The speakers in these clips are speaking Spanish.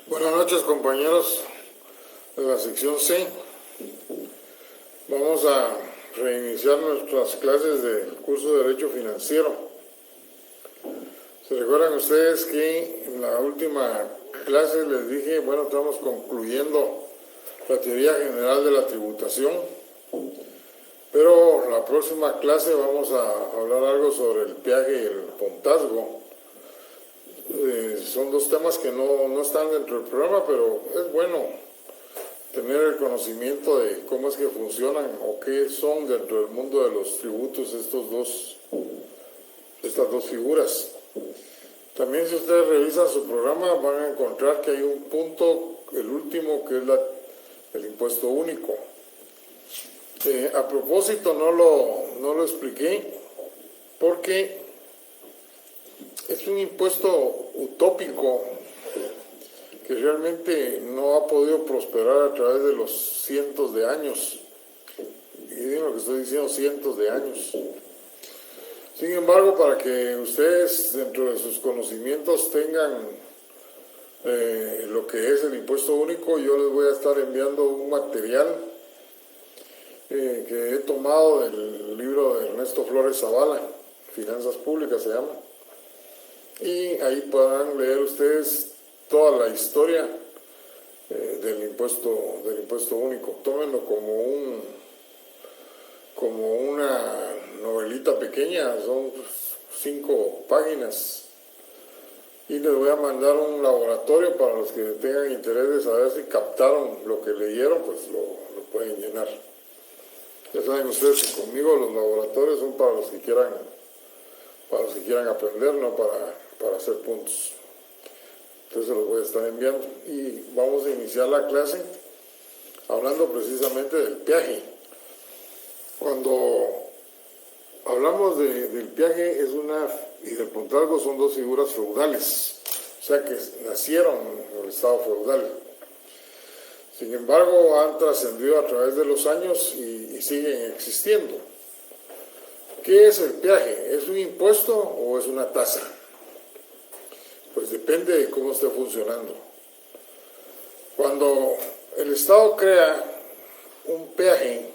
Buenas noches, compañeros de la sección C. Vamos a reiniciar nuestras clases del curso de Derecho Financiero. ¿Se recuerdan ustedes que en la última clase les dije, bueno, estamos concluyendo la teoría general de la tributación, pero la próxima clase vamos a hablar algo sobre el peaje y el pontazgo. Son dos temas que no están dentro del programa, pero es bueno tener el conocimiento de cómo es que funcionan o qué son dentro del mundo de los tributos estas dos figuras. También, si ustedes revisan su programa, van a encontrar que hay un punto, el último, que es el impuesto único. A propósito, no lo expliqué porque es un impuesto utópico que realmente no ha podido prosperar a través de los cientos de años. Y digo lo que estoy diciendo, cientos de años. Sin embargo, para que ustedes dentro de sus conocimientos tengan lo que es el impuesto único, yo les voy a estar enviando un material que he tomado del libro de Ernesto Flores Zavala, Finanzas Públicas se llama. Y ahí podrán leer ustedes toda la historia del impuesto único. Tómenlo como una novelita pequeña, son 5 páginas. Y les voy a mandar un laboratorio para los que tengan interés de saber si captaron lo que leyeron, pues lo pueden llenar. Ya saben ustedes que conmigo los laboratorios son para los que quieran aprender, no para hacer puntos. Entonces los voy a estar enviando y vamos a iniciar la clase hablando precisamente del peaje. Cuando hablamos del peaje y del pontazgo, son dos figuras feudales, o sea que nacieron en el estado feudal. Sin embargo, han trascendido a través de los años y siguen existiendo. ¿Qué es el peaje? ¿Es un impuesto o es una tasa? Pues depende de cómo esté funcionando. Cuando el Estado crea un peaje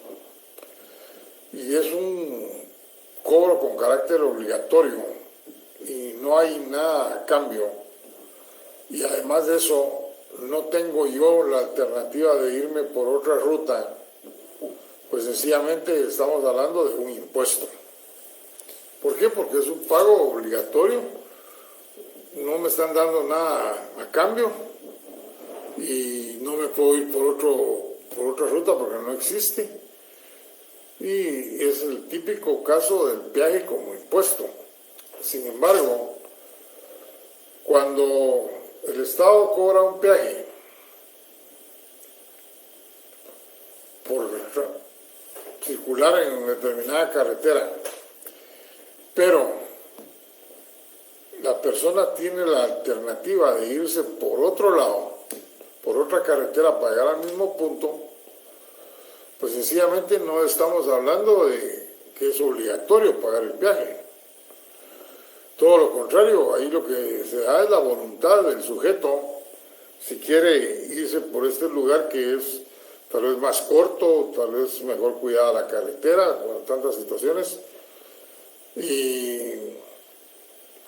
y es un cobro con carácter obligatorio y no hay nada a cambio, y además de eso no tengo yo la alternativa de irme por otra ruta, pues sencillamente estamos hablando de un impuesto. ¿Por qué? Porque es un pago obligatorio, no me están dando nada a cambio y no me puedo ir por otra ruta porque no existe. Y es el típico caso del peaje como impuesto. Sin embargo, cuando el Estado cobra un peaje por circular en determinada carretera, pero la persona tiene la alternativa de irse por otro lado, por otra carretera para llegar al mismo punto, pues sencillamente no estamos hablando de que es obligatorio pagar el peaje. Todo lo contrario, ahí lo que se da es la voluntad del sujeto, si quiere irse por este lugar que es tal vez más corto, tal vez mejor cuidada la carretera, con tantas situaciones,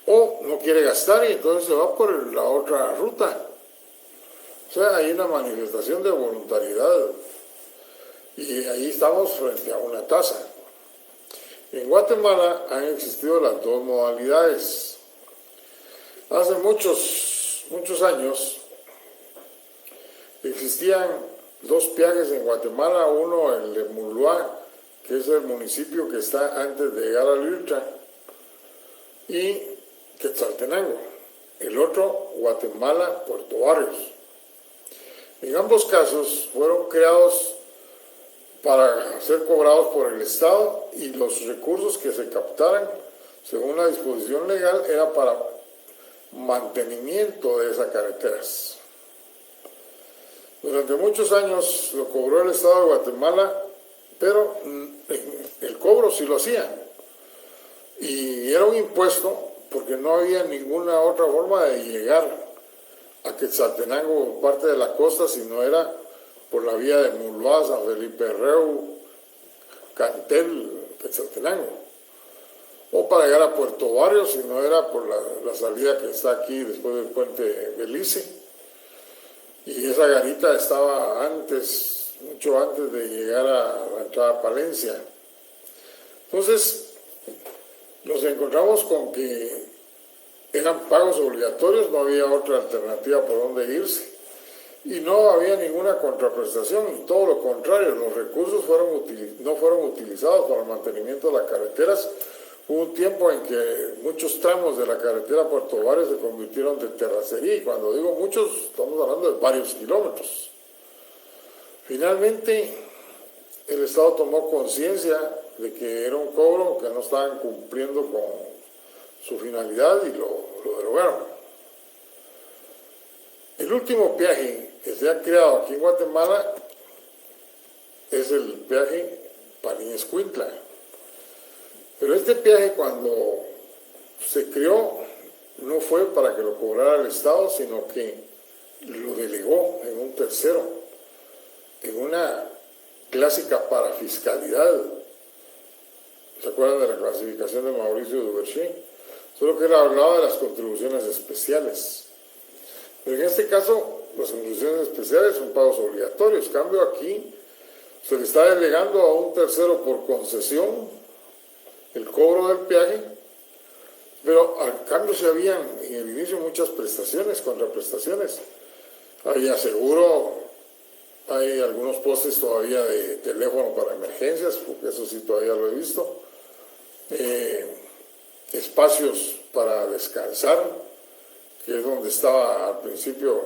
o no quiere gastar y entonces se va por la otra ruta. O sea, hay una manifestación de voluntariedad y ahí estamos frente a una tasa. En Guatemala han existido las dos modalidades. Hace muchos años existían dos peajes en Guatemala, uno el de Muluá, que es el municipio que está antes de llegar a Liltra, y Quetzaltenango, el otro Guatemala, Puerto Barrios. En ambos casos fueron creados para ser cobrados por el Estado y los recursos que se captaran, según la disposición legal, era para mantenimiento de esas carreteras. Durante muchos años lo cobró el Estado de Guatemala, pero el cobro sí lo hacía. Y era un impuesto porque no había ninguna otra forma de llegar a Quetzaltenango, parte de la costa, si no era por la vía de Muloa, San Felipe Reu, Cantel, Quetzaltenango. O para llegar a Puerto Barrio, si no era por la salida que está aquí después del puente Belice. Y esa garita estaba antes, mucho antes de llegar a la entrada a Palencia. Entonces, nos encontramos con que eran pagos obligatorios, no había otra alternativa por donde irse. Y no había ninguna contraprestación, todo lo contrario, los recursos no fueron utilizados para el mantenimiento de las carreteras. Hubo un tiempo en que muchos tramos de la carretera Puerto Barrio se convirtieron de terracería, y cuando digo muchos, estamos hablando de varios kilómetros. Finalmente, el Estado tomó conciencia de que era un cobro que no estaban cumpliendo con su finalidad y lo derogaron. El último peaje que se ha creado aquí en Guatemala es el peaje Palín-Escuintla. Pero este peaje, cuando se creó, no fue para que lo cobrara el Estado, sino que lo delegó en un tercero, en una clásica parafiscalidad. ¿Se acuerdan de la clasificación de Mauricio Duverger? Solo que él hablaba de las contribuciones especiales. Pero en este caso, las contribuciones especiales son pagos obligatorios. En cambio, aquí se le está delegando a un tercero por concesión el cobro del peaje, pero al cambio se habían en el inicio muchas prestaciones, contraprestaciones. Había seguro, hay algunos postes todavía de teléfono para emergencias, porque eso sí todavía lo he visto, espacios para descansar, que es donde estaba al principio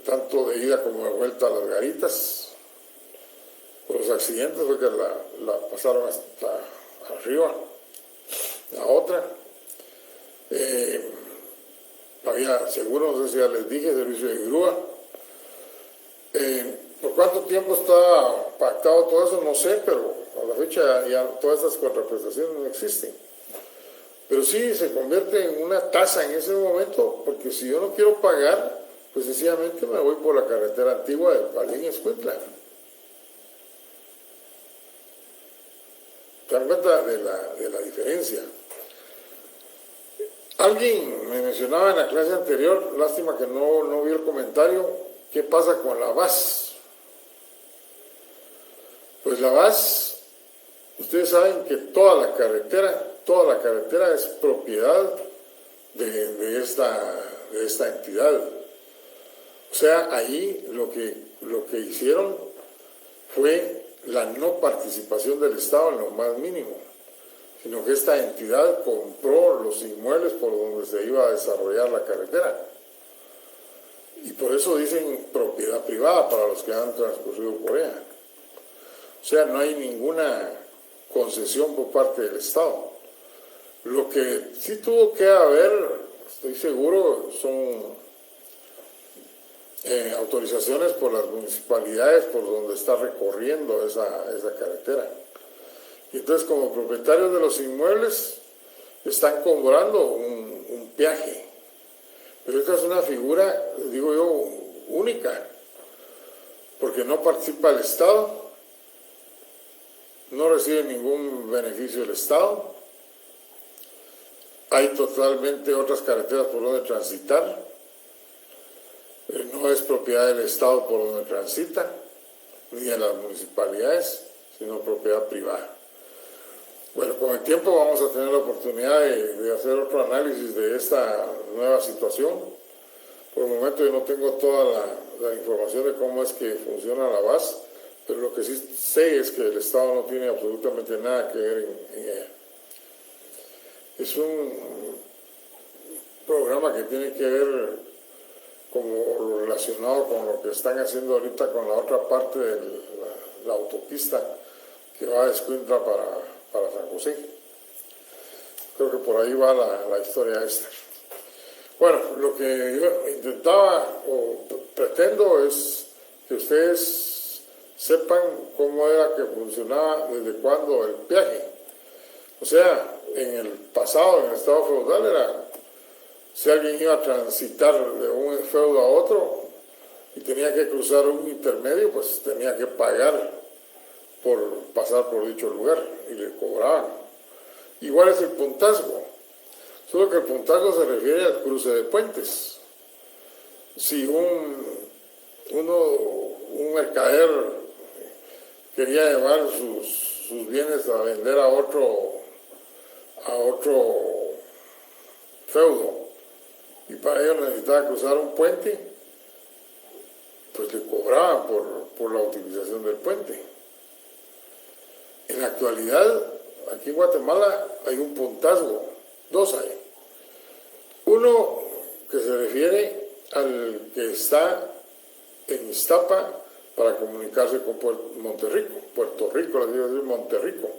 tanto de ida como de vuelta a las garitas. Por los accidentes fue que la pasaron hasta arriba, la otra. Había seguro, no sé si ya les dije, servicio de grúa. ¿Por cuánto tiempo está pactado todo eso? No sé, pero a la fecha ya todas estas contraprestaciones no existen. Pero sí se convierte en una tasa en ese momento, porque si yo no quiero pagar, pues sencillamente me voy por la carretera antigua de Palín-Escuintla. ¿Se dan cuenta de la diferencia? Alguien me mencionaba en la clase anterior, lástima que no vi el comentario, ¿qué pasa con la VAS? Pues la VAS, ustedes saben que toda la carretera es propiedad de esta entidad. O sea, ahí lo que hicieron fue la no participación del Estado en lo más mínimo, sino que esta entidad compró los inmuebles por donde se iba a desarrollar la carretera. Y por eso dicen propiedad privada para los que han transcurrido por ella. O sea, no hay ninguna concesión por parte del Estado. Lo que sí tuvo que haber, estoy seguro, son autorizaciones por las municipalidades por donde está recorriendo esa carretera. Y entonces, como propietarios de los inmuebles, están cobrando un peaje. Pero esta es una figura, digo yo, única, porque no participa el Estado, no recibe ningún beneficio del Estado, hay totalmente otras carreteras por donde transitar, no es propiedad del Estado por donde transita, ni de las municipalidades, sino propiedad privada. Bueno, con el tiempo vamos a tener la oportunidad de hacer otro análisis de esta nueva situación. Por el momento yo no tengo toda la información de cómo es que funciona la VAS, pero lo que sí sé es que el Estado no tiene absolutamente nada que ver en ella. Es un programa que tiene que ver como relacionado con lo que están haciendo ahorita con la otra parte de la autopista que va de Escuintla para San José. Creo que por ahí va la historia esta. Bueno, lo que yo intentaba o pretendo es que ustedes sepan cómo era que funcionaba desde cuándo el peaje. O sea, en el pasado, en el estado feudal, era si alguien iba a transitar de un feudo a otro y tenía que cruzar un intermedio, pues tenía que pagar por pasar por dicho lugar y le cobraban. Igual es el puntazgo, solo que el puntazgo se refiere al cruce de puentes. Si un mercader quería llevar sus bienes a vender a otro feudo y para ello necesitaba cruzar un puente, pues le cobraban por la utilización del puente. En la actualidad, aquí en Guatemala hay un puntazgo, dos hay. Uno que se refiere al que está en Iztapa para comunicarse con Monterrico, Puerto Rico, les digo Monterrico.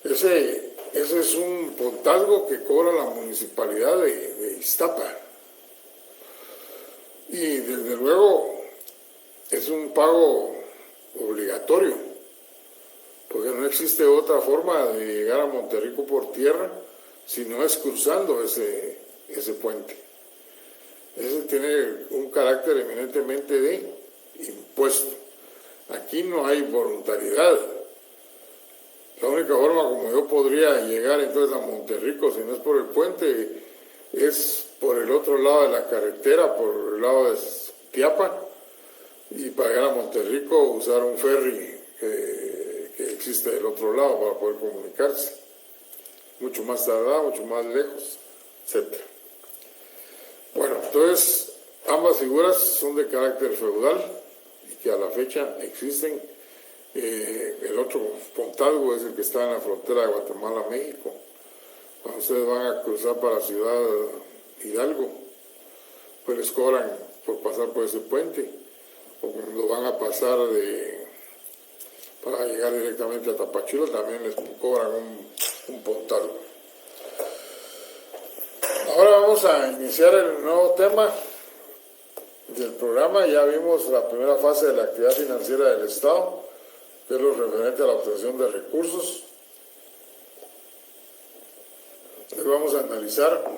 Ese es un puntazgo que cobra la municipalidad de Iztapa. Y desde luego es un pago obligatorio, porque no existe otra forma de llegar a Monterrico por tierra si no es cruzando ese puente. Ese tiene un carácter eminentemente de impuesto. Aquí no hay voluntariedad. La única forma como yo podría llegar entonces a Monterrico, si no es por el puente, es por el otro lado de la carretera, por el lado de Tiapa, y para llegar a Monterrico usar un ferry que existe del otro lado para poder comunicarse. Mucho más tardado, mucho más lejos, etc. Bueno, entonces ambas figuras son de carácter feudal y que a la fecha existen. El otro puntazgo es el que está en la frontera de Guatemala-México. Cuando ustedes van a cruzar para Ciudad Hidalgo, pues les cobran por pasar por ese puente, o cuando van a pasar para llegar directamente a Tapachula también les cobran un puntazgo. Ahora vamos a iniciar el nuevo tema del programa. Ya vimos la primera fase de la actividad financiera del Estado, que es lo referente a la obtención de recursos. Hoy vamos a analizar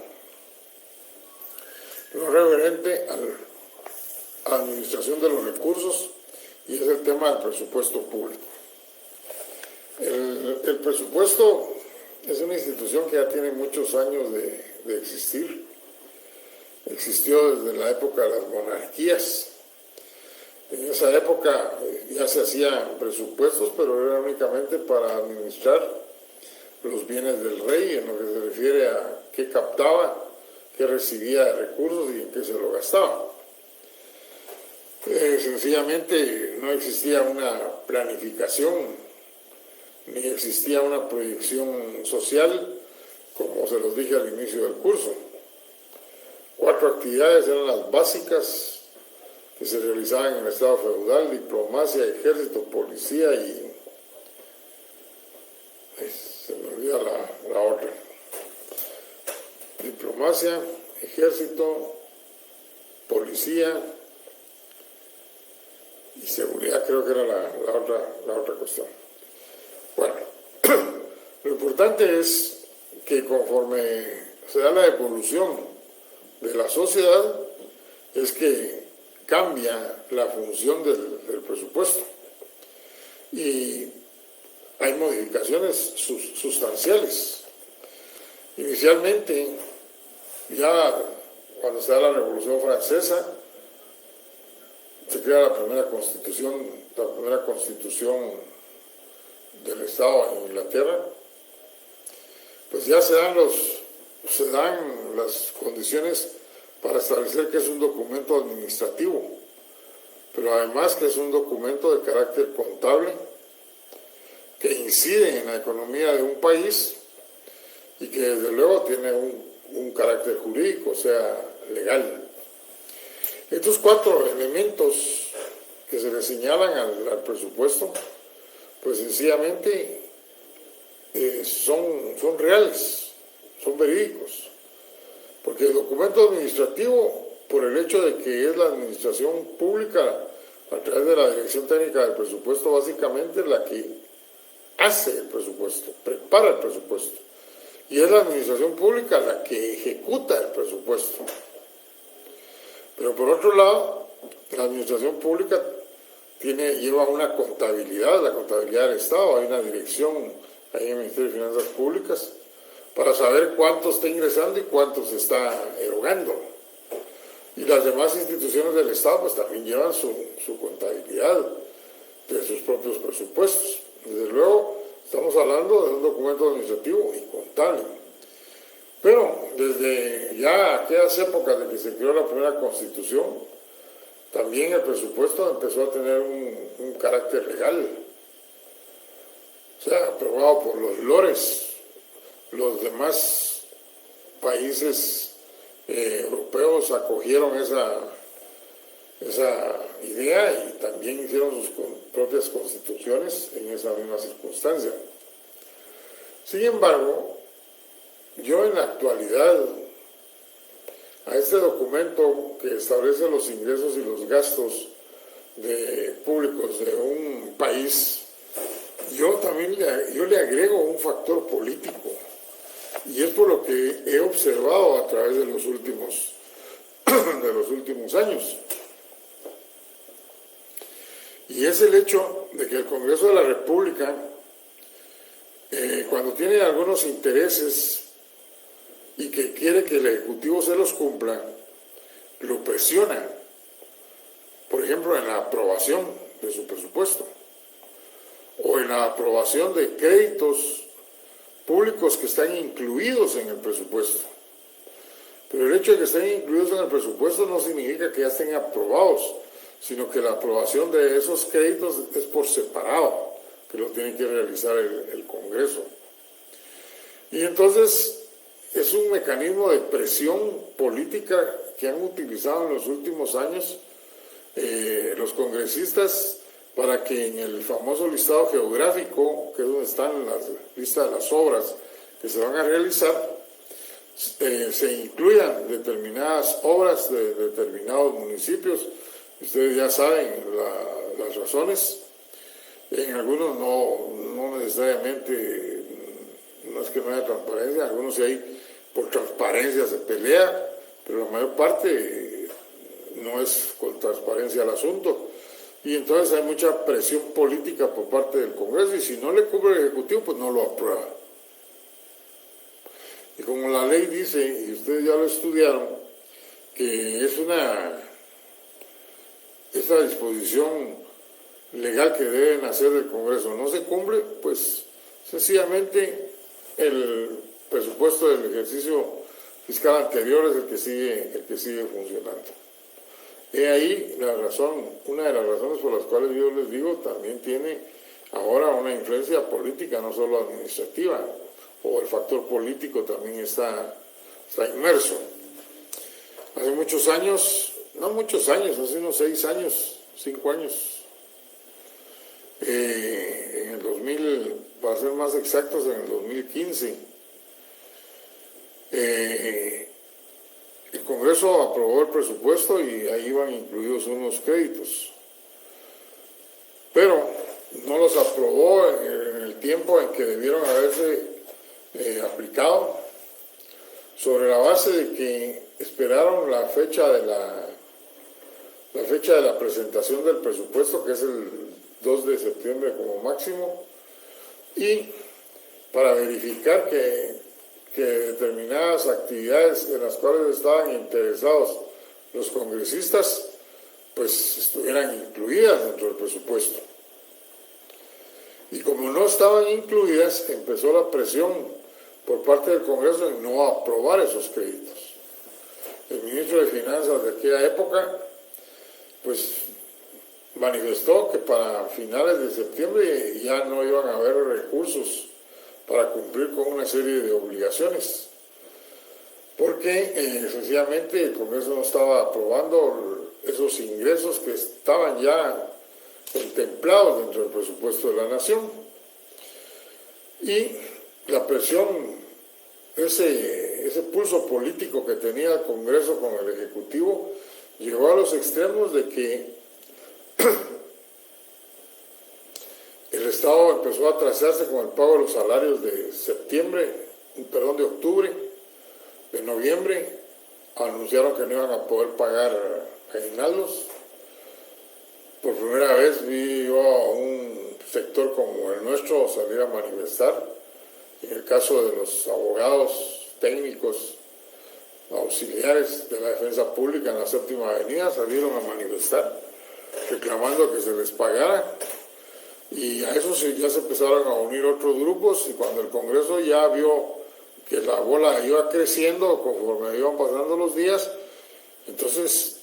lo referente a la administración de los recursos, y es el tema del presupuesto público. El presupuesto es una institución que ya tiene muchos años de existir. Existió desde la época de las monarquías. En esa época ya se hacían presupuestos, pero era únicamente para administrar los bienes del rey, en lo que se refiere a qué captaba, qué recibía de recursos y en qué se lo gastaba. Sencillamente no existía una planificación, ni existía una proyección social, como se los dije al inicio del curso. 4 actividades eran las básicas que se realizaban en el Estado feudal: diplomacia, ejército, policía y... se me olvida la otra. Diplomacia, ejército, policía y seguridad, creo que era la otra cuestión. Bueno, lo importante es que conforme se da la evolución de la sociedad, es que cambia la función del presupuesto y hay modificaciones sustanciales. Inicialmente, ya cuando se da la Revolución Francesa, se crea la primera constitución del Estado en Inglaterra, pues ya se dan las condiciones para establecer que es un documento administrativo, pero además que es un documento de carácter contable que incide en la economía de un país y que desde luego tiene un carácter jurídico, o sea, legal. Estos 4 elementos que se le señalan al presupuesto, pues sencillamente son reales, son verídicos. Por porque el documento administrativo, por el hecho de que es la administración pública, a través de la Dirección Técnica del Presupuesto, básicamente la que hace el presupuesto, prepara el presupuesto. Y es la administración pública la que ejecuta el presupuesto. Pero por otro lado, la administración pública lleva una contabilidad, la contabilidad del Estado, hay una dirección ahí en el Ministerio de Finanzas Públicas para saber cuánto está ingresando y cuánto se está erogando. Y las demás instituciones del Estado pues también llevan su contabilidad de sus propios presupuestos. Desde luego, estamos hablando de un documento administrativo y contable. Pero desde ya aquellas épocas de que se creó la primera Constitución, también el presupuesto empezó a tener un carácter legal. O sea, aprobado por los lores. Los demás países europeos acogieron esa idea y también hicieron sus propias constituciones en esa misma circunstancia. Sin embargo, yo en la actualidad, a este documento que establece los ingresos y los gastos públicos de un país, yo le agrego un factor político, y es por lo que he observado a través de los últimos años. Y es el hecho de que el Congreso de la República, cuando tiene algunos intereses y que quiere que el Ejecutivo se los cumpla, lo presiona, por ejemplo, en la aprobación de su presupuesto o en la aprobación de créditos públicos que están incluidos en el presupuesto. Pero el hecho de que estén incluidos en el presupuesto no significa que ya estén aprobados, sino que la aprobación de esos créditos es por separado, que lo tiene que realizar el Congreso. Y entonces es un mecanismo de presión política que han utilizado en los últimos años los congresistas para que en el famoso listado geográfico, que es donde están las listas de las obras que se van a realizar, se incluyan determinadas obras de determinados municipios. Ustedes ya saben las razones. En algunos no necesariamente, no es que no haya transparencia, en algunos sí hay, por transparencia se pelea, pero la mayor parte no es con transparencia el asunto. Y entonces hay mucha presión política por parte del Congreso, y si no le cubre el Ejecutivo, pues no lo aprueba. Y como la ley dice, y ustedes ya lo estudiaron, que es esa disposición legal que deben hacer del Congreso no se cumple, pues sencillamente el presupuesto del ejercicio fiscal anterior es el que sigue funcionando. He ahí la razón, una de las razones por las cuales yo les digo, también tiene ahora una influencia política, no solo administrativa, o el factor político también está inmerso. Hace muchos años, no muchos años, hace unos 6 años, 5 años, en el 2000, para ser más exactos, en el 2015, el Congreso aprobó el presupuesto y ahí iban incluidos unos créditos, pero no los aprobó en el tiempo en que debieron haberse aplicado, sobre la base de que esperaron la fecha de la presentación del presupuesto, que es el 2 de septiembre como máximo, y para verificar que determinadas actividades en las cuales estaban interesados los congresistas, pues estuvieran incluidas dentro del presupuesto. Y como no estaban incluidas, empezó la presión por parte del Congreso en no aprobar esos créditos. El ministro de Finanzas de aquella época, pues manifestó que para finales de septiembre ya no iban a haber recursos para cumplir con una serie de obligaciones, porque sencillamente el Congreso no estaba aprobando esos ingresos que estaban ya contemplados dentro del presupuesto de la Nación. Y la presión ese pulso político que tenía el Congreso con el Ejecutivo llegó a los extremos de que el Estado empezó a atrasarse con el pago de los salarios de octubre, de noviembre. Anunciaron que no iban a poder pagar aguinaldos. Por primera vez vi yo a un sector como el nuestro salir a manifestar. En el caso de los abogados, técnicos, auxiliares de la defensa pública en la Séptima Avenida salieron a manifestar reclamando que se les pagara, y a eso ya se empezaron a unir otros grupos, y cuando el Congreso ya vio que la bola iba creciendo conforme iban pasando los días, entonces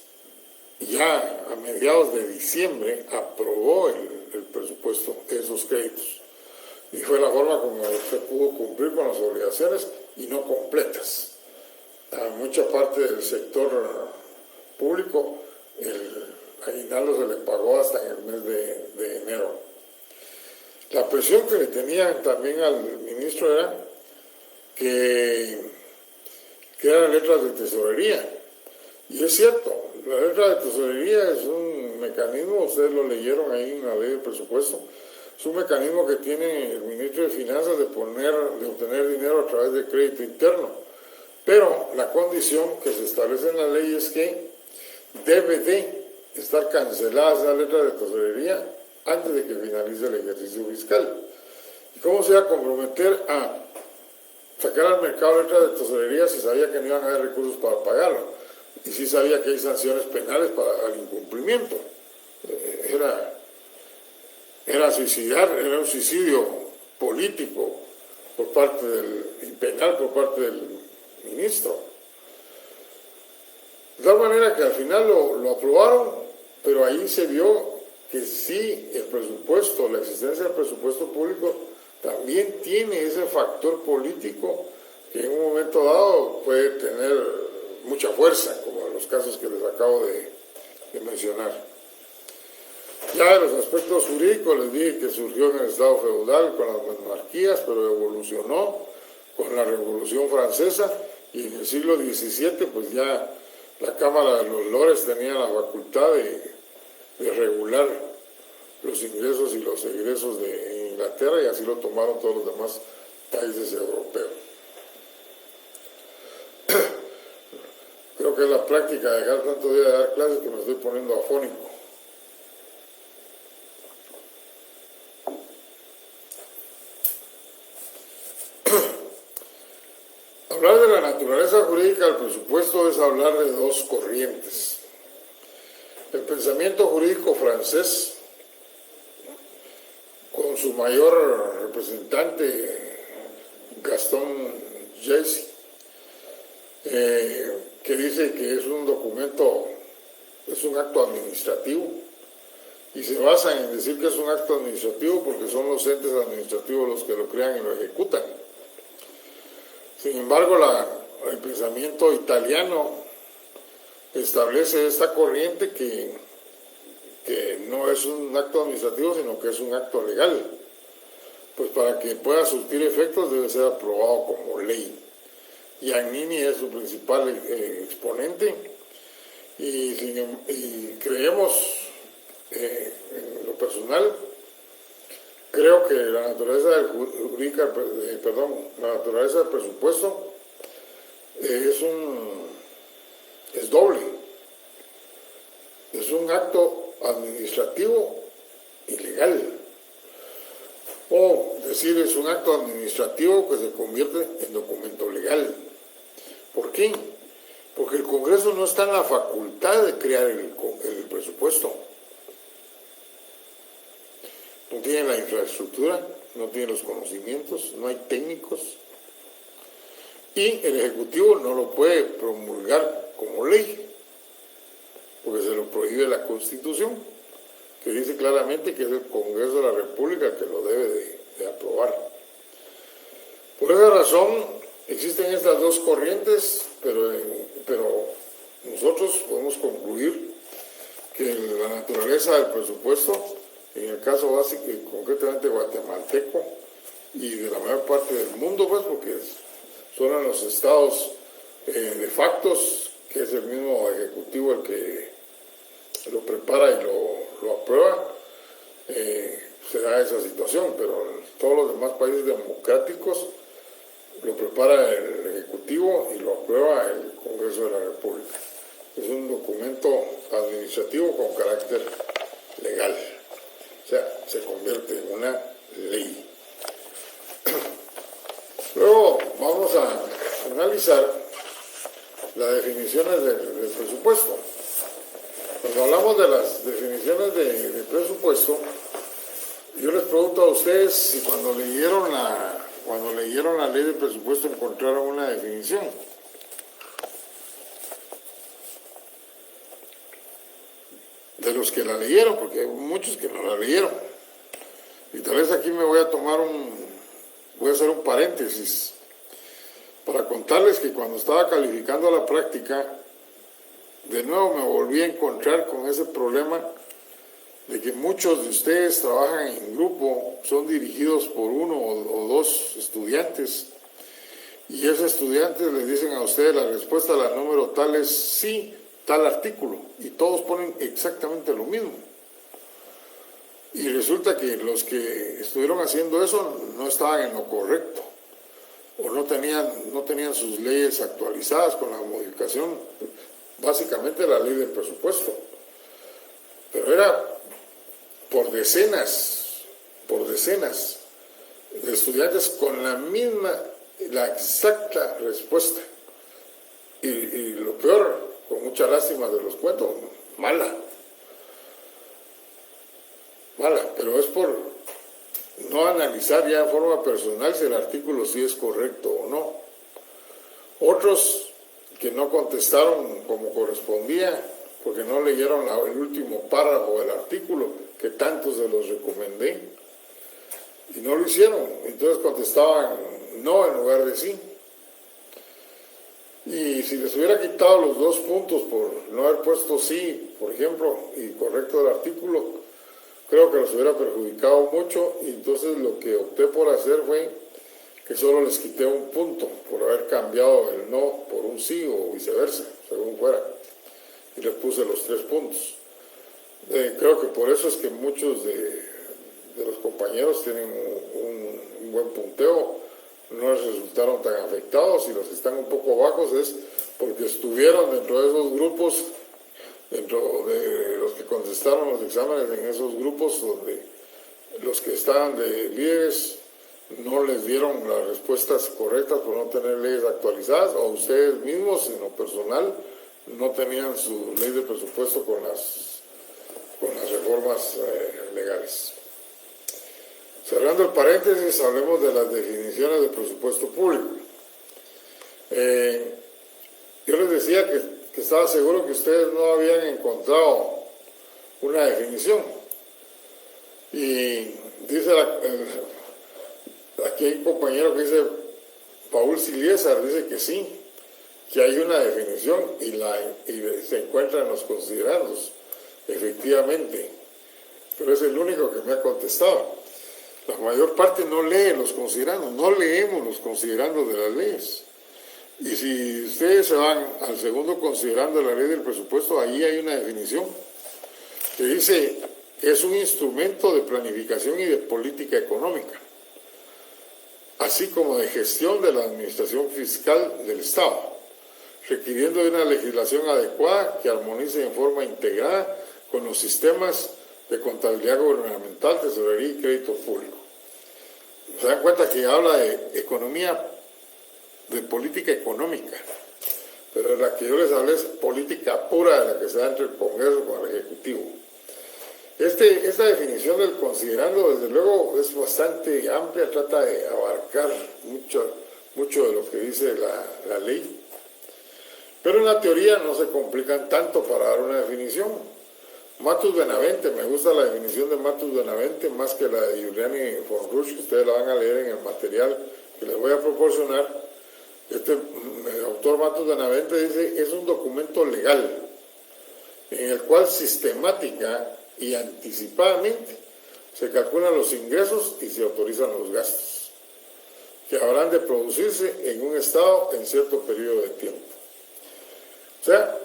ya a mediados de diciembre aprobó el presupuesto de esos créditos, y fue la forma como se pudo cumplir con las obligaciones y no completas. A mucha parte del sector público el aguinaldo se le pagó hasta en el mes de enero. La presión que le tenían también al ministro era que eran letras de tesorería. Y es cierto, la letra de tesorería es un mecanismo, ustedes lo leyeron ahí en la ley del presupuesto, es un mecanismo que tiene el ministro de Finanzas de obtener dinero a través de crédito interno. Pero la condición que se establece en la ley es que debe de estar cancelada esa letra de tesorería antes de que finalice el ejercicio fiscal. ¿Y cómo se iba a comprometer a sacar al mercado letras de tesorería si sabía que no iban a haber recursos para pagarlo? Y si sabía que hay sanciones penales para el incumplimiento. Era un suicidio político y penal por parte del ministro. De tal manera que al final lo aprobaron, pero ahí se vio que sí, el presupuesto, la existencia del presupuesto público también tiene ese factor político que en un momento dado puede tener mucha fuerza, como en los casos que les acabo de mencionar. Ya en los aspectos jurídicos les dije que surgió en el Estado feudal con las monarquías, pero evolucionó con la Revolución Francesa, y en el siglo XVII pues ya la Cámara de los Lores tenía la facultad de regular los ingresos y los egresos de Inglaterra, y así lo tomaron todos los demás países europeos. Creo que es la práctica de dejar tanto día de dar clases que me estoy poniendo afónico. Hablar de la naturaleza jurídica del presupuesto es hablar de dos corrientes. El pensamiento jurídico francés, con su mayor representante, Gaston Jesse, que dice que es un documento, es un acto administrativo, y se basan en decir que es un acto administrativo porque son los entes administrativos los que lo crean y lo ejecutan. Sin embargo, el pensamiento italiano establece esta corriente que no es un acto administrativo, sino que es un acto legal. Pues para que pueda surtir efectos debe ser aprobado como ley. Giannini es su principal exponente, y creemos, en lo personal, creo que la naturaleza del presupuesto es doble. Es un acto administrativo y legal. O decir, es un acto administrativo que se convierte en documento legal. ¿Por qué? Porque el Congreso no está en la facultad de crear el presupuesto. No tiene la infraestructura, no tiene los conocimientos, no hay técnicos, y el Ejecutivo no lo puede promulgar como ley, porque se lo prohíbe la Constitución, que dice claramente que es el Congreso de la República el que lo debe de aprobar. Por esa razón existen estas dos corrientes, pero nosotros podemos concluir que la naturaleza del presupuesto, en el caso básico y concretamente guatemalteco y de la mayor parte del mundo, pues porque solo en los estados de factos, que es el mismo ejecutivo el que lo prepara y lo aprueba, se da esa situación, pero en todos los demás países democráticos lo prepara el ejecutivo y lo aprueba el Congreso de la República. Es un documento administrativo con carácter legal, o sea, se convierte en una ley. Luego vamos a analizar las definiciones del presupuesto. Cuando hablamos de las definiciones de presupuesto, yo les pregunto a ustedes si cuando leyeron la ley de presupuesto encontraron una definición. De los que la leyeron, porque hay muchos que no la leyeron. Y tal vez aquí me voy a hacer un paréntesis para contarles que cuando estaba calificando la práctica, de nuevo me volví a encontrar con ese problema de que muchos de ustedes trabajan en grupo, son dirigidos por uno o dos estudiantes, y esos estudiantes les dicen a ustedes la respuesta a la número tal es sí, tal artículo, y todos ponen exactamente lo mismo. Y resulta que los que estuvieron haciendo eso no estaban en lo correcto, o no tenían sus leyes actualizadas con la modificación, básicamente la ley del presupuesto. Pero era por decenas de estudiantes con la exacta respuesta. Y lo peor, con mucha lástima de los cuentos, mala, pero es por no analizar ya en forma personal si el artículo sí es correcto o no. Otros que no contestaron como correspondía, porque no leyeron el último párrafo del artículo, que tanto se los recomendé, y no lo hicieron, entonces contestaban no en lugar de sí. Y si les hubiera quitado los 2 puntos por no haber puesto sí, por ejemplo, y correcto el artículo, creo que los hubiera perjudicado mucho, y entonces lo que opté por hacer fue que solo les quité 1 punto por haber cambiado el no por un sí o viceversa, según fuera, y les puse los 3 puntos. Creo que por eso es que muchos de los compañeros tienen un buen punteo, no les resultaron tan afectados, y los que están un poco bajos es porque estuvieron dentro de esos grupos, dentro de los que contestaron los exámenes en esos grupos donde los que estaban de líderes no les dieron las respuestas correctas por no tener leyes actualizadas, o ustedes mismos en lo personal no tenían su ley de presupuesto con las reformas legales. Cerrando el paréntesis, hablemos de las definiciones de presupuesto público. Yo les decía que estaba seguro que ustedes no habían encontrado una definición. Y dice aquí hay un compañero que dice, Paul Siliesar, dice que sí, que hay una definición y se encuentra en los considerandos, efectivamente, pero es el único que me ha contestado. La mayor parte no lee los considerandos, no leemos los considerandos de las leyes. Y si ustedes se van al segundo considerando de la ley del presupuesto, ahí hay una definición que dice que es un instrumento de planificación y de política económica, así como de gestión de la administración fiscal del Estado, requiriendo de una legislación adecuada que armonice en forma integrada con los sistemas de contabilidad gubernamental, tesorería y crédito público. Se dan cuenta que habla de economía, de política económica, pero la que yo les hablé es política pura, de la que se da entre el Congreso con el Ejecutivo. Esta definición del considerando, desde luego, es bastante amplia, trata de abarcar mucho de lo que dice la ley, pero en la teoría no se complican tanto para dar una definición. Matus Benavente, me gusta la definición de Matus Benavente más que la de Giuliani von Rusch, que ustedes la van a leer en el material que les voy a proporcionar. El autor Matus Benavente dice, es un documento legal en el cual sistemática y anticipadamente se calculan los ingresos y se autorizan los gastos. que habrán de producirse en un Estado en cierto periodo de tiempo. O sea,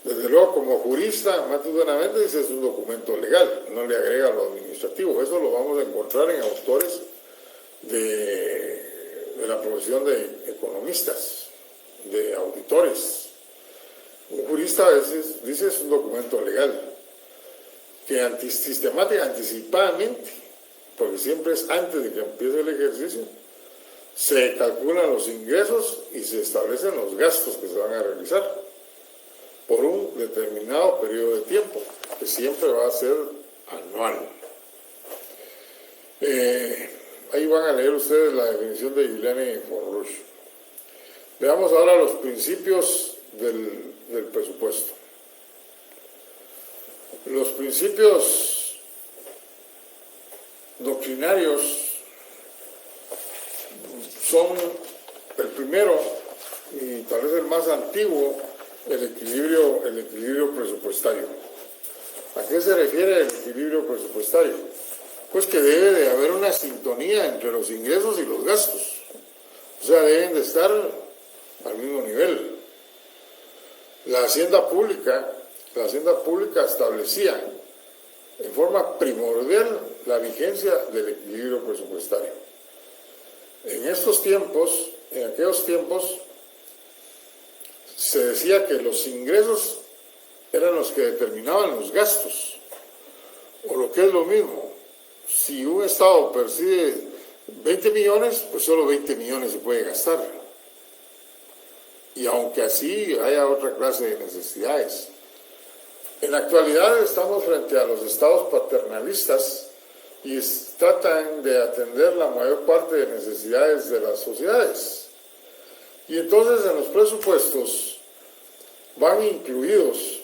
desde luego como jurista, Matus Benavente dice es un documento legal, no le agrega lo administrativo. Eso lo vamos a encontrar en autores de la profesión de economistas, de auditores. Un jurista a veces dice es un documento legal, que sistemática, anticipadamente, porque siempre es antes de que empiece el ejercicio, se calculan los ingresos y se establecen los gastos que se van a realizar por un determinado periodo de tiempo, que siempre va a ser anual. Ahí van a leer ustedes la definición de Giuliani Forrush. Veamos ahora los principios del presupuesto. Los principios doctrinarios son el primero, y tal vez el más antiguo, el equilibrio presupuestario. ¿A qué se refiere el equilibrio presupuestario? Pues que debe de haber una sintonía entre los ingresos y los gastos. O sea, deben de estar al mismo nivel. La Hacienda Pública establecía en forma primordial la vigencia del equilibrio presupuestario. En aquellos tiempos, se decía que los ingresos eran los que determinaban los gastos, o lo que es lo mismo, si un Estado percibe 20 millones, pues solo 20 millones se puede gastar. Y aunque así haya otra clase de necesidades. En la actualidad estamos frente a los estados paternalistas y tratan de atender la mayor parte de necesidades de las sociedades. Y entonces en los presupuestos van incluidos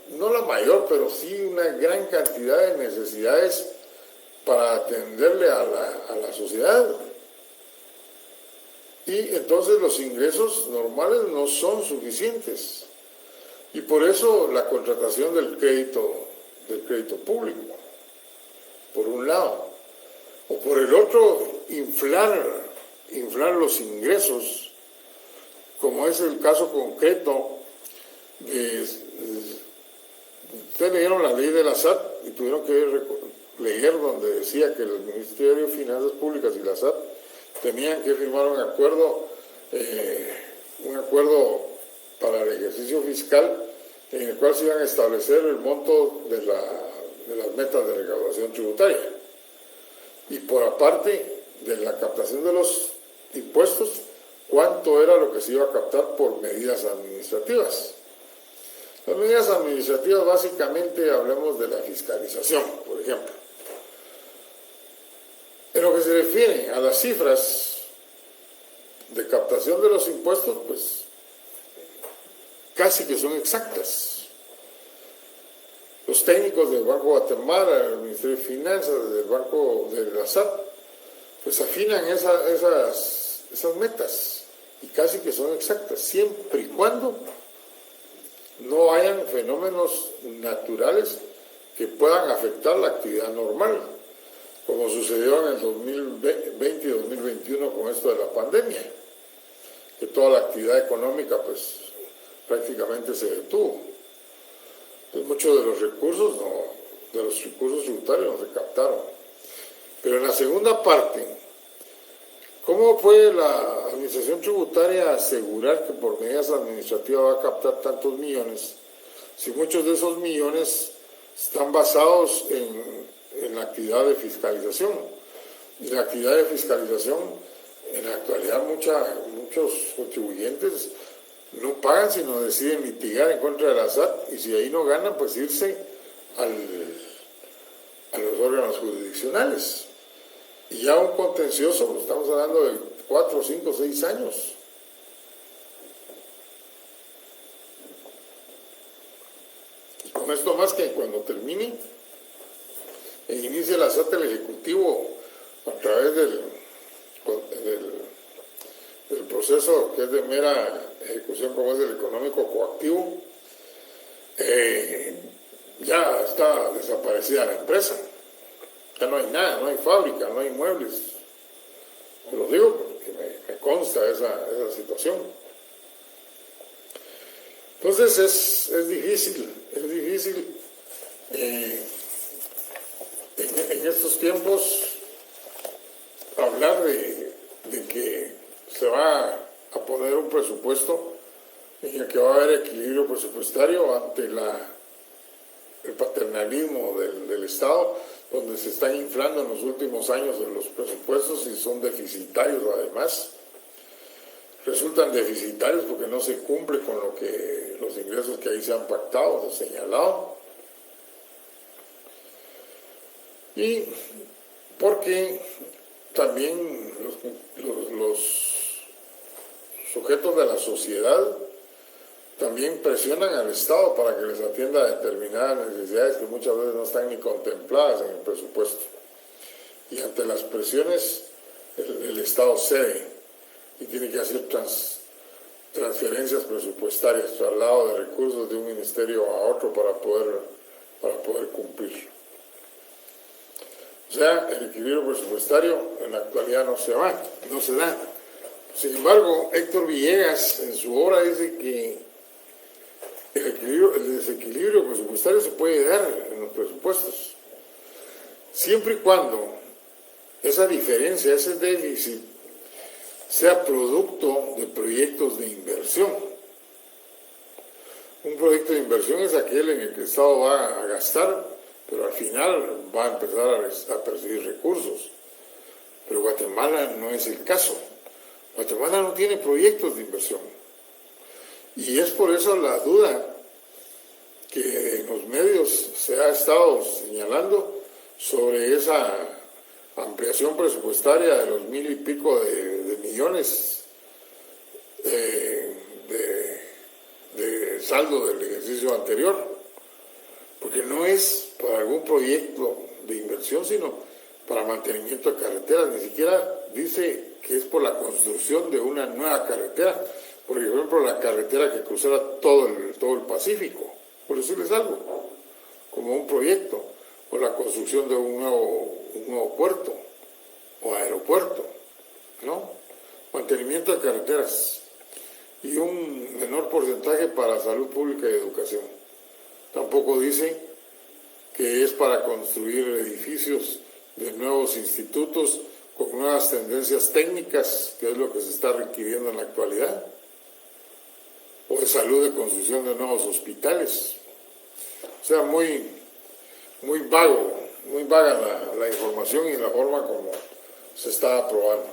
no la mayor, pero sí una gran cantidad de necesidades para atenderle a la sociedad. Y entonces los ingresos normales no son suficientes. Y por eso la contratación del crédito público, por un lado. O por el otro, inflar los ingresos, como es el caso concreto ustedes leyeron la ley de la SAT y tuvieron que leer donde decía que el Ministerio de Finanzas Públicas y la SAT tenían que firmar un acuerdo para el ejercicio fiscal en el cual se iban a establecer el monto de las metas de recaudación tributaria. Y por aparte de la captación de los impuestos, cuánto era lo que se iba a captar por medidas administrativas. Las medidas administrativas básicamente hablemos de la fiscalización, por ejemplo. En lo que se refiere a las cifras de captación de los impuestos, pues casi que son exactas. Los técnicos del Banco de Guatemala, del Ministerio de Finanzas, del Banco de la SAT, pues afinan esas metas y casi que son exactas, siempre y cuando no hayan fenómenos naturales que puedan afectar la actividad normal, como sucedió en el 2020 y 2021 con esto de la pandemia, que toda la actividad económica pues prácticamente se detuvo. Entonces muchos de los recursos tributarios no se captaron. Pero en la segunda parte, ¿cómo puede la administración tributaria asegurar que por medidas administrativas va a captar tantos millones si muchos de esos millones están basados en la actividad de fiscalización? Y la actividad de fiscalización, en la actualidad muchos contribuyentes no pagan, sino deciden litigar en contra de la SAT, y si ahí no ganan, pues irse a los órganos jurisdiccionales. Y ya un contencioso, pues estamos hablando de 4, 5, 6 años. Y con esto más que cuando termine, e inicie la SAT el Ejecutivo a través del proceso que es de mera ejecución, como es el económico coactivo, ya está desaparecida la empresa. Ya no hay nada, no hay fábrica, no hay muebles. Lo digo porque me consta esa situación. Entonces es difícil en estos tiempos hablar de que se va a poner un presupuesto en el que va a haber equilibrio presupuestario ante el paternalismo del Estado, donde se están inflando en los últimos años los presupuestos y son deficitarios además. Resultan deficitarios porque no se cumple con los ingresos que ahí se han pactado o señalado. Y porque también los sujetos de la sociedad también presionan al Estado para que les atienda determinadas necesidades que muchas veces no están ni contempladas en el presupuesto. Y ante las presiones el Estado cede y tiene que hacer transferencias presupuestarias, traslado de recursos de un ministerio a otro para poder cumplir. O sea, el equilibrio presupuestario en la actualidad no se da. Sin embargo, Héctor Villegas en su obra dice que el desequilibrio presupuestario se puede dar en los presupuestos, siempre y cuando esa diferencia, ese déficit, sea producto de proyectos de inversión. Un proyecto de inversión es aquel en el que el Estado va a gastar, pero al final va a empezar a percibir recursos. Pero Guatemala no es el caso. Guatemala no tiene proyectos de inversión. Y es por eso la duda que en los medios se ha estado señalando sobre esa ampliación presupuestaria de los 1,000 y pico de millones de saldo del ejercicio anterior, porque no es para algún proyecto de inversión, sino para mantenimiento de carreteras. Ni siquiera dice que es por la construcción de una nueva carretera, por ejemplo la carretera que cruzara todo el Pacífico, por decirles algo, como un proyecto, o la construcción de un nuevo puerto o aeropuerto, ¿no? Mantenimiento de carreteras y un menor porcentaje para salud pública y educación. Tampoco dice que es para construir edificios de nuevos institutos con nuevas tendencias técnicas, que es lo que se está requiriendo en la actualidad, o de salud, de construcción de nuevos hospitales. O sea, muy vaga la información y la forma como se está aprobando.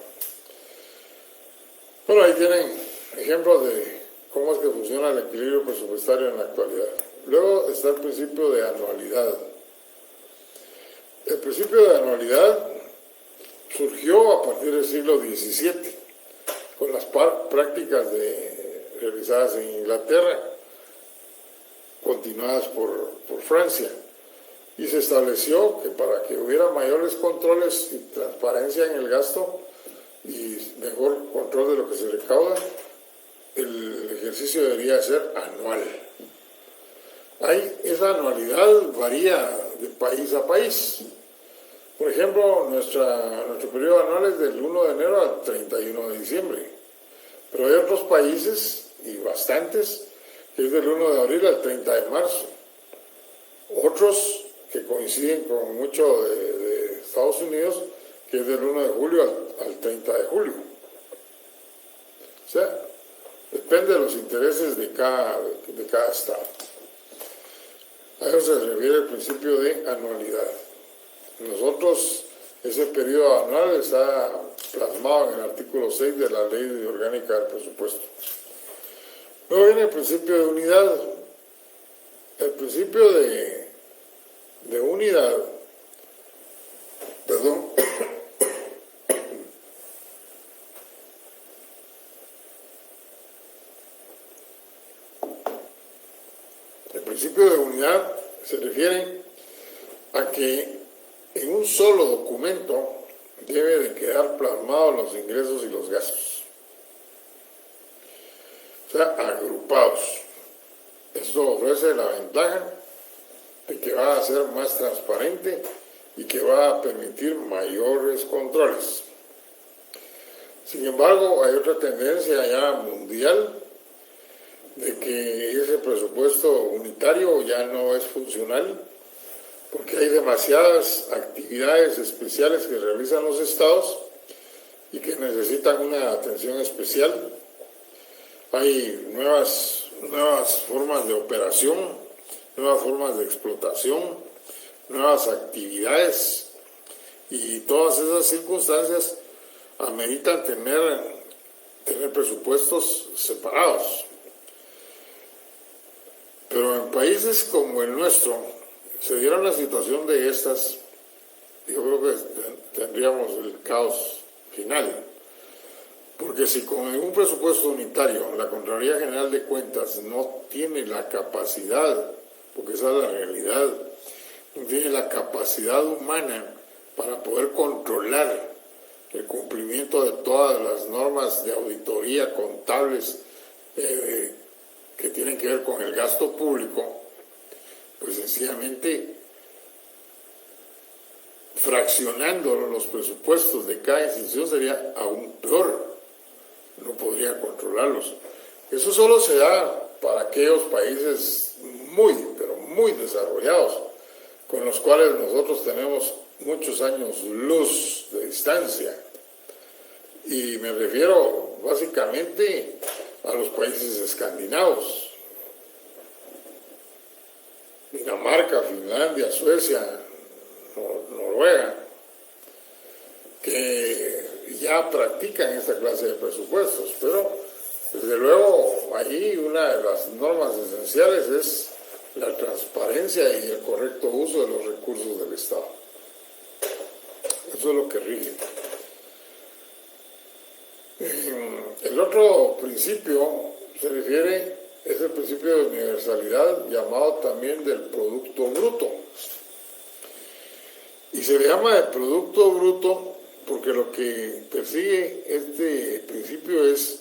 Bueno, ahí tienen ejemplos de cómo es que funciona el equilibrio presupuestario en la actualidad. Luego está el principio de anualidad. El principio de anualidad surgió a partir del siglo XVII, con las prácticas realizadas en Inglaterra, continuadas por Francia, y se estableció que para que hubiera mayores controles y transparencia en el gasto y mejor control de lo que se recauda, el ejercicio debería ser anual. Esa anualidad varía de país a país. Por ejemplo, nuestro periodo anual es del 1 de enero al 31 de diciembre, pero hay otros países, y bastantes, que es del 1 de abril al 30 de marzo. Otros que coinciden con mucho de Estados Unidos, que es del 1 de julio al 30 de julio. O sea, depende de los intereses de cada estado. A eso se refiere el principio de anualidad. Nosotros, ese periodo anual está plasmado en el artículo 6 de la Ley Orgánica del Presupuesto. Luego viene el principio de unidad. El principio de unidad, perdón, el principio de unidad se refiere a que en un solo documento debe de quedar plasmados los ingresos y los gastos. O sea, agrupados. Esto ofrece la ventaja de que va a ser más transparente y que va a permitir mayores controles. Sin embargo, hay otra tendencia ya mundial de que ese presupuesto unitario ya no es funcional, porque hay demasiadas actividades especiales que realizan los estados y que necesitan una atención especial. Hay nuevas formas de operación, nuevas formas de explotación, nuevas actividades, y todas esas circunstancias ameritan tener presupuestos separados. Pero en países como el nuestro, se diera una situación de estas, yo creo que tendríamos el caos final. Porque si con un presupuesto unitario la Contraloría General de Cuentas no tiene la capacidad, porque esa es la realidad, no tiene la capacidad humana para poder controlar el cumplimiento de todas las normas de auditoría contables que tienen que ver con el gasto público, pues sencillamente fraccionando los presupuestos de cada institución sería aún peor. No podría controlarlos. Eso solo se da para aquellos países muy, pero muy desarrollados, con los cuales nosotros tenemos muchos años luz de distancia. Y me refiero básicamente a los países escandinavos: Dinamarca, Finlandia, Suecia, Noruega, que ya practican esta clase de presupuestos. Pero desde luego allí una de las normas esenciales es la transparencia y el correcto uso de los recursos del Estado. Eso es lo que rige. El otro principio es el principio de universalidad, llamado también del Producto Bruto. Y se le llama el Producto Bruto porque lo que persigue este principio es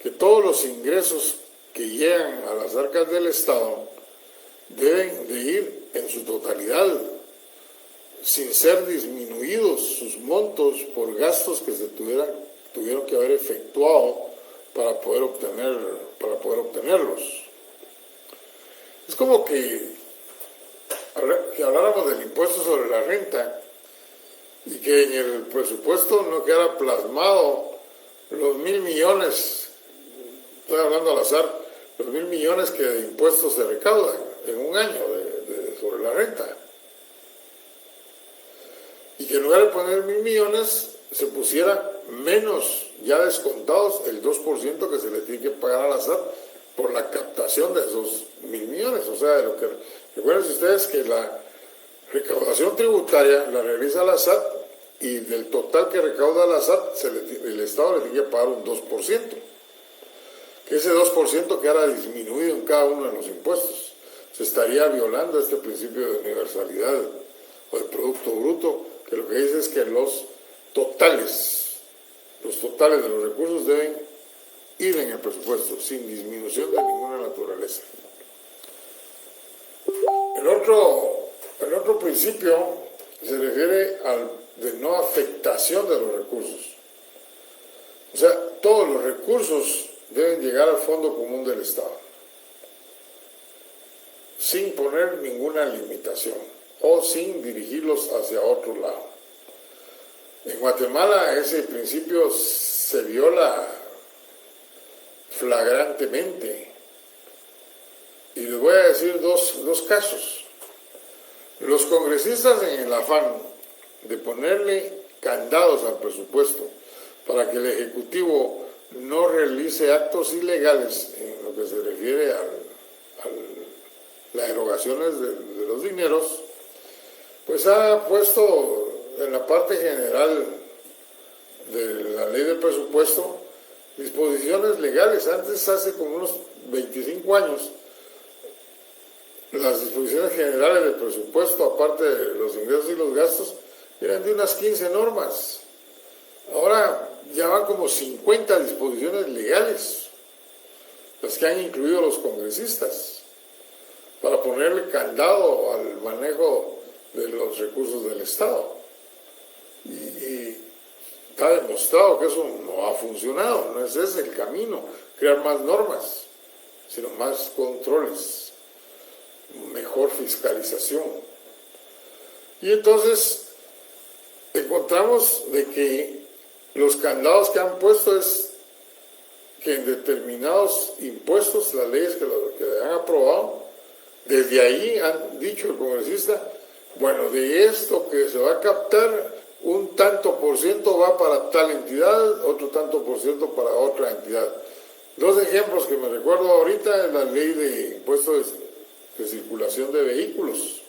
que todos los ingresos que llegan a las arcas del Estado deben de ir en su totalidad, sin ser disminuidos sus montos por gastos que se tuvieron que haber efectuado para poder obtenerlos. Es como que habláramos del impuesto sobre la renta y que en el presupuesto no quedara plasmado los 1.000 millones, estoy hablando al azar, los 1.000 millones que de impuestos se recaudan en un año sobre la renta. Y que en lugar de poner 1.000 millones, se pusiera menos, ya descontados, el 2% que se le tiene que pagar al SAT por la captación de esos 1.000 millones. O sea, de lo que recuerden ustedes que la recaudación tributaria la realiza la SAT, y del total que recauda la SAT, el Estado le tiene que pagar un 2%. Que ese 2% quedara disminuido en cada uno de los impuestos. Se estaría violando este principio de universalidad o de Producto Bruto, que lo que dice es que los totales de los recursos deben ir en el presupuesto, sin disminución de ninguna naturaleza. El otro principio se refiere de no afectación de los recursos. O sea, todos los recursos deben llegar al Fondo Común del Estado, sin poner ninguna limitación o sin dirigirlos hacia otro lado. En Guatemala ese principio se viola flagrantemente. Y les voy a decir dos casos. Los congresistas, en el afán de ponerle candados al presupuesto para que el Ejecutivo no realice actos ilegales en lo que se refiere a las erogaciones de los dineros, pues ha puesto en la parte general de la ley del presupuesto disposiciones legales. Antes, hace como unos 25 años, las disposiciones generales del presupuesto, aparte de los ingresos y los gastos, eran de unas 15 normas. Ahora ya van como 50 disposiciones legales, las que han incluido los congresistas, para ponerle candado al manejo de los recursos del Estado. Y está demostrado que eso no ha funcionado, no es ese el camino, crear más normas, sino más controles, mejor fiscalización. Y entonces encontramos de que los candados que han puesto es que en determinados impuestos, las leyes que han aprobado, desde ahí han dicho el congresista, bueno, de esto que se va a captar, un tanto por ciento va para tal entidad, otro tanto por ciento para otra entidad. Dos ejemplos que me recuerdo ahorita es la ley de impuestos de circulación de vehículos.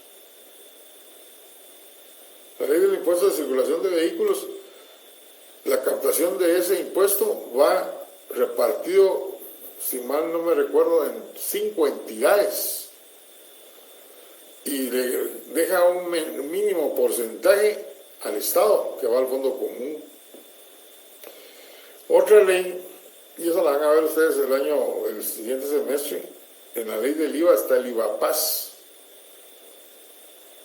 La ley del impuesto de circulación de vehículos, la captación de ese impuesto va repartido, si mal no me recuerdo, en 5 entidades y le deja un mínimo porcentaje al Estado que va al fondo común. Otra ley, y eso la van a ver ustedes el siguiente semestre, en la ley del IVA está el IVA Paz.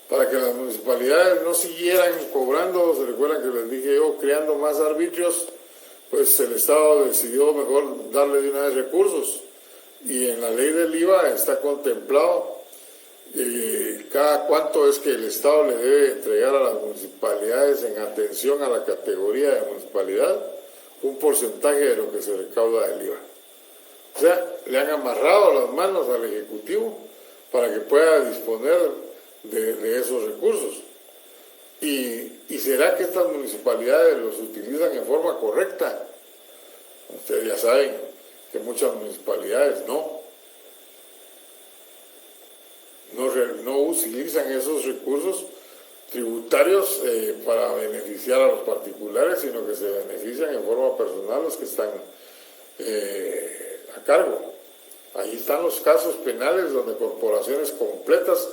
Para que las municipalidades no siguieran cobrando, se recuerdan que les dije yo, creando más arbitrios, pues el Estado decidió mejor darle de una vez recursos. Y en la ley del IVA está contemplado cada cuánto es que el Estado le debe entregar a las municipalidades en atención a la categoría de municipalidad, un porcentaje de lo que se recauda del IVA. O sea, le han amarrado las manos al Ejecutivo para que pueda disponer de esos recursos. ¿Y será que estas municipalidades los utilizan en forma correcta? Ustedes ya saben que muchas municipalidades no utilizan esos recursos tributarios para beneficiar a los particulares, sino que se benefician en forma personal los que están a cargo. Ahí están los casos penales donde corporaciones completas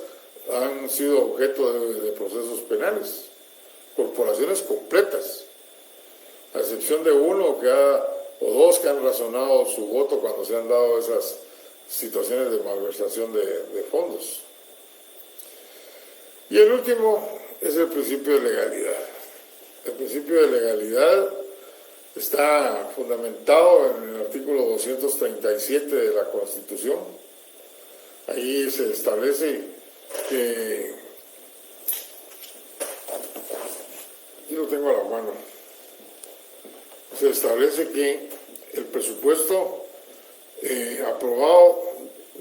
han sido objeto de procesos penales, corporaciones completas, a excepción de uno o dos que han razonado su voto cuando se han dado esas situaciones de malversación de fondos. Y el último es el principio de legalidad. El principio de legalidad está fundamentado en el artículo 237 de la Constitución. Ahí se establece que, aquí lo tengo a la mano, se establece que el presupuesto aprobado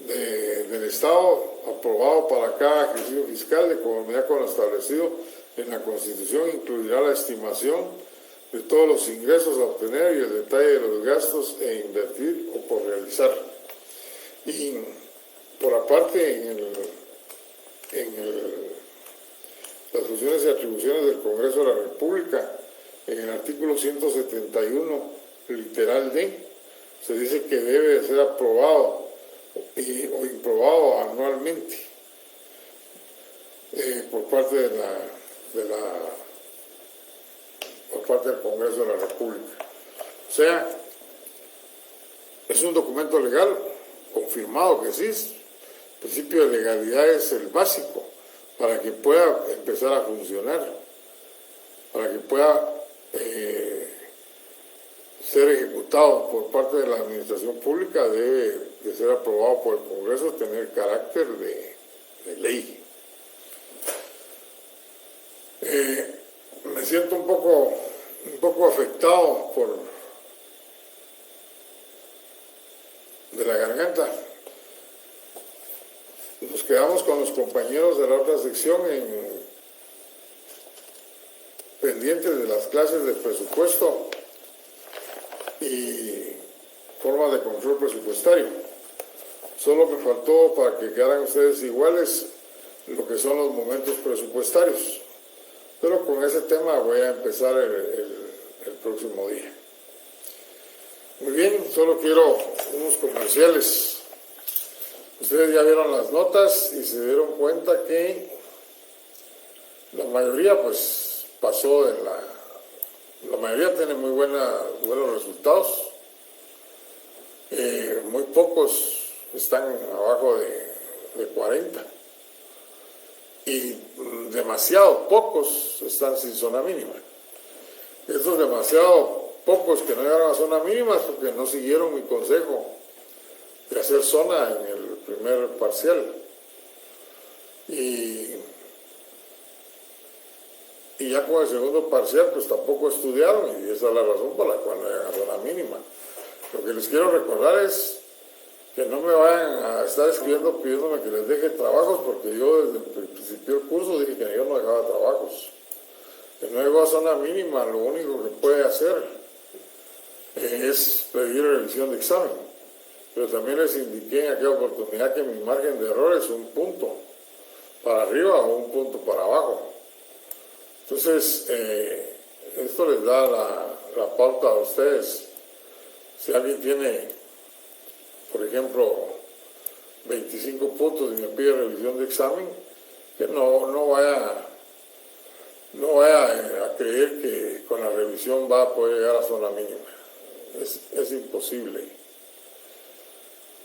del Estado, aprobado para cada ejercicio fiscal de conformidad con lo establecido en la Constitución, incluirá la estimación de todos los ingresos a obtener y el detalle de los gastos e invertir o por realizar. Y por aparte, las funciones y atribuciones del Congreso de la República, en el artículo 171, literal D, se dice que debe de ser aprobado o improbado anualmente por parte por parte del Congreso de la República. O sea, es un documento legal confirmado que existe. El principio de legalidad es el básico para que pueda empezar a funcionar, para que pueda ser ejecutado por parte de la administración pública. Debe de ser aprobado por el Congreso, tener carácter de ley. Me siento un poco afectado de la garganta. Nos quedamos con los compañeros de la otra sección pendientes de las clases de presupuesto y formas de control presupuestario. Solo me faltó, para que quedaran ustedes iguales, lo que son los momentos presupuestarios. Pero con ese tema voy a empezar el próximo día. Muy bien, solo quiero unos comerciales. Ustedes ya vieron las notas y se dieron cuenta que la mayoría pues pasó la mayoría tiene muy buenos resultados. Muy pocos están abajo de 40. Y demasiado pocos están sin zona mínima. Esos demasiado pocos que no llegaron a zona mínima es porque no siguieron mi consejo de hacer zona en el primer parcial. Y ya con el segundo parcial pues tampoco estudiaron, y esa es la razón por la cual no llegan a zona mínima. Lo que les quiero recordar es que no me vayan a estar escribiendo pidiéndome que les deje trabajos, porque yo desde el principio del curso dije que yo no dejaba trabajos. Que no llegó a zona mínima, lo único que puede hacer es pedir revisión de examen. Pero también les indiqué en aquella oportunidad que mi margen de error es un punto para arriba o un punto para abajo. Entonces, esto les da la pauta a ustedes. Si alguien tiene, por ejemplo, 25 puntos y me pide revisión de examen, que no vaya a creer que con la revisión va a poder llegar a zona mínima. Es imposible.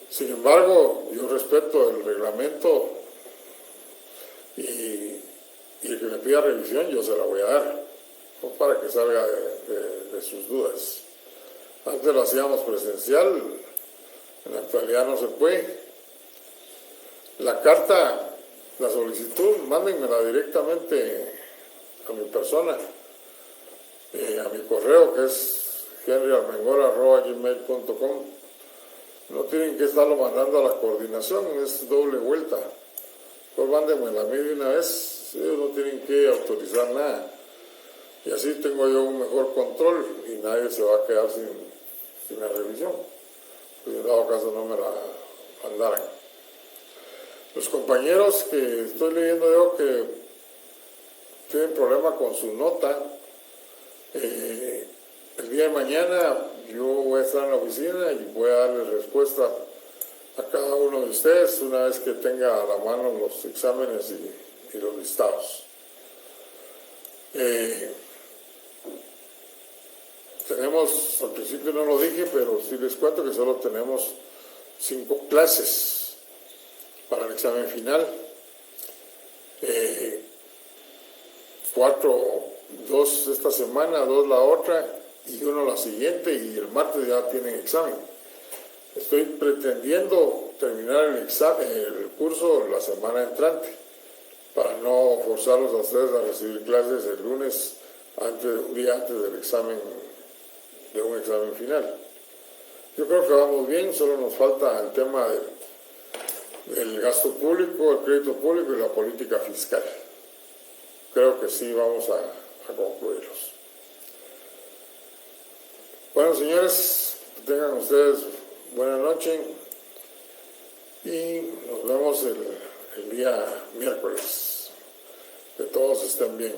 Sin embargo, yo respeto el reglamento y el que me pida revisión yo se la voy a dar, no para que salga de sus dudas. Antes lo hacíamos presencial, en la actualidad no se puede. La carta, la solicitud, mándenmela directamente a mi persona, a mi correo, que es henryarmengol@gmail.com. No tienen que estarlo mandando a la coordinación, es doble vuelta. Pues mándenmela a mí de una vez, ellos no tienen que autorizar nada. Y así tengo yo un mejor control y nadie se va a quedar sin la revisión. Pues en dado caso no me la mandaran. Los compañeros que estoy leyendo yo que tienen problema con su nota, el día de mañana yo voy a estar en la oficina y voy a darles respuesta a cada uno de ustedes una vez que tenga a la mano los exámenes y los listados. Tenemos, al principio no lo dije, pero sí les cuento que solo tenemos 5 clases para el examen final. 2 esta semana, 2 la otra y 1 la siguiente, y el martes ya tienen examen. Estoy pretendiendo terminar el curso la semana entrante, para no forzarlos a ustedes a recibir clases el lunes, un día antes del examen, de un examen final. Yo creo que vamos bien, solo nos falta el tema del gasto público, el crédito público y la política fiscal. Creo que sí vamos a concluirlos. Bueno, señores, tengan ustedes buena noche y nos vemos el día miércoles. Que todos estén bien.